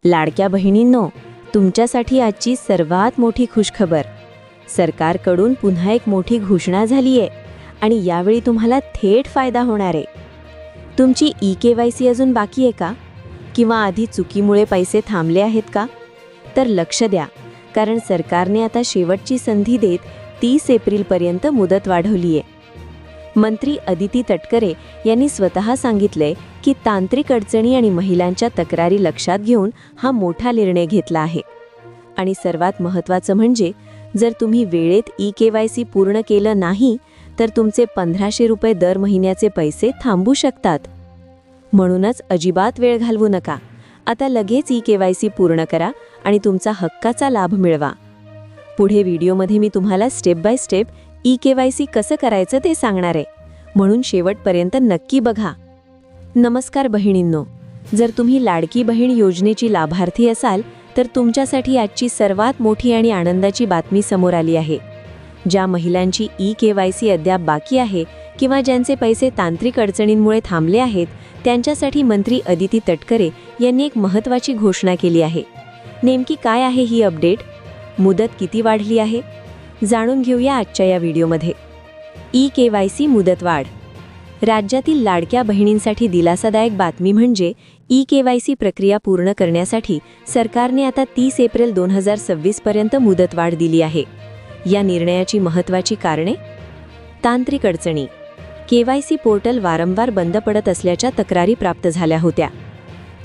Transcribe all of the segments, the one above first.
लाडक्या बहिणींनो, तुमच्यासाठी आजची सर्वात मोठी खुशखबर. सरकारकडून पुन्हा एक मोठी घोषणा झाली आहे आणि यावेळी तुम्हाला थेट फायदा होणार आहे. तुमची KYC अजून बाकी आहे का? किंवा आधी चुकीमुळे पैसे थांबले आहेत का? तर लक्ष द्या, कारण सरकारने आता शेवटची संधी देत 30 एप्रिलपर्यंत मुदत वाढवली आहे. मंत्री अदिती तटकरे यांनी स्वतः सांगितले की तांत्रिक अडचणी आणि महिलांच्या तक्रारी लक्षात घेऊन हा मोठा निर्णय घेतला आहे. आणि सर्वात महत्त्वाचं म्हणजे जर तुम्ही वेळेत KYC पूर्ण केलं नाही तर तुमचे 1500 रुपये दर महिन्याचे पैसे थांबू शकतात. म्हणूनच अजिबात वेळ घालवू नका. आता लगेच KYC पूर्ण करा आणि तुमचा हक्काचा लाभ मिळवा. पुढे व्हिडिओमध्ये मी तुम्हाला स्टेप बाय स्टेप KYC कसं करायचं ते सांगणार आहे, म्हणून शेवटपर्यंत नक्की बघा. नमस्कार बहिणींनो, जर तुम्ही लाडकी बहीण योजनेची लाभार्थी असाल तर तुमच्यासाठी आजची सर्वात मोठी आणि आनंदाची बातमी समोर आली आहे. ज्या महिलांची KYC अद्याप बाकी आहे किंवा ज्यांचे पैसे तांत्रिक अडचणींमुळे थांबले आहेत, त्यांच्यासाठी मंत्री अदिती तटकरे यांनी एक महत्त्वाची घोषणा केली आहे. नेमकी काय आहे ही अपडेट? मुदत किती वाढली आहे? जाणून घेऊया आजच्या या व्हिडिओमध्ये. KYC मुदतवाढ. राज्यातील लाडक्या बहिणींसाठी दिलासादायक बातमी म्हणजे KYC प्रक्रिया पूर्ण करण्यासाठी सरकारने आता 30 एप्रिल 2026 पर्यंत मुदतवाढ दिली आहे. या निर्णयाची महत्त्वाची कारणे: तांत्रिक अडचणी. KYC पोर्टल वारंवार बंद पडत असल्याच्या तक्रारी प्राप्त झाल्या होत्या.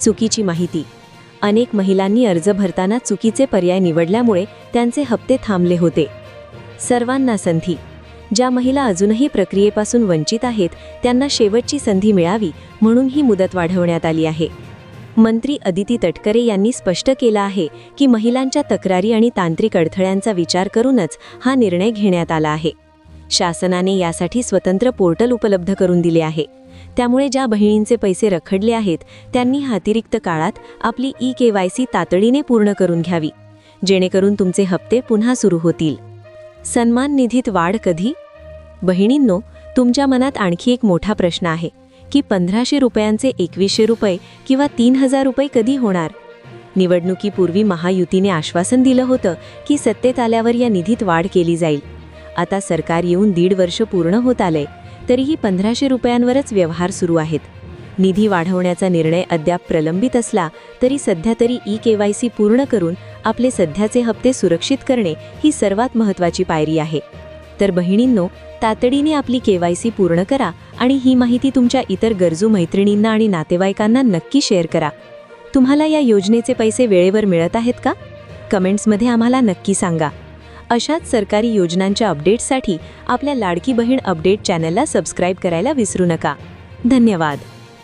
चुकीची माहिती. अनेक महिलांनी अर्ज भरताना चुकीचे पर्याय निवडल्यामुळे त्यांचे हप्ते थांबले होते. सर्वांना संधी. ज्या महिला अजूनही प्रक्रियेपासून वंचित आहेत त्यांना शेवटची संधी मिळावी म्हणून ही मुदत वाढवण्यात आली आहे. मंत्री अदिती तटकरे यांनी स्पष्ट केलं आहे की महिलांच्या तक्रारी आणि तांत्रिक अडथळ्यांचा विचार करूनच हा निर्णय घेण्यात आला आहे. शासनाने यासाठी स्वतंत्र पोर्टल उपलब्ध करून दिले आहे. त्यामुळे ज्या बहिणींचे पैसे रखडले आहेत त्यांनी अतिरिक्त काळात आपली KYC तातडीने पूर्ण करून घ्यावी, जेणेकरून तुमचे हप्ते पुन्हा सुरू होतील. सन्मान निधीत वाढ कधी? बहिणींनो, तुमच्या मनात आणखी एक मोठा प्रश्न आहे की 1500 रुपयांचे 2100 रुपये किंवा 3000 रुपये कधी होणार? निवडणुकीपूर्वी महायुतीने आश्वासन दिलं होतं की सत्तेत आल्यावर या निधीत वाढ केली जाईल. आता सरकार येऊन 1.5 वर्ष पूर्ण होत आले, तरीही 1500 रुपयांवरच व्यवहार सुरू आहेत. निधी वाढवण्याचा निर्णय अद्याप प्रलंबित असला तरी सध्या तरी KYC पूर्ण करून आपले सध्याचे हप्ते सुरक्षित करणे ही सर्वात महत्त्वाची पायरी आहे. तर बहिणींनो, तातडीने आपली KYC पूर्ण करा आणि ही माहिती तुमच्या इतर गरजू मैत्रिणींना आणि नातेवाईकांना नक्की शेअर करा. तुम्हाला या योजनेचे पैसे वेळेवर मिळत आहेत का? कमेंट्समध्ये आम्हाला नक्की सांगा. अशाच सरकारी योजनांच्या अपडेट्ससाठी आपल्या लाडकी बहीण अपडेट चॅनलला सबस्क्राईब करायला विसरू नका. धन्यवाद.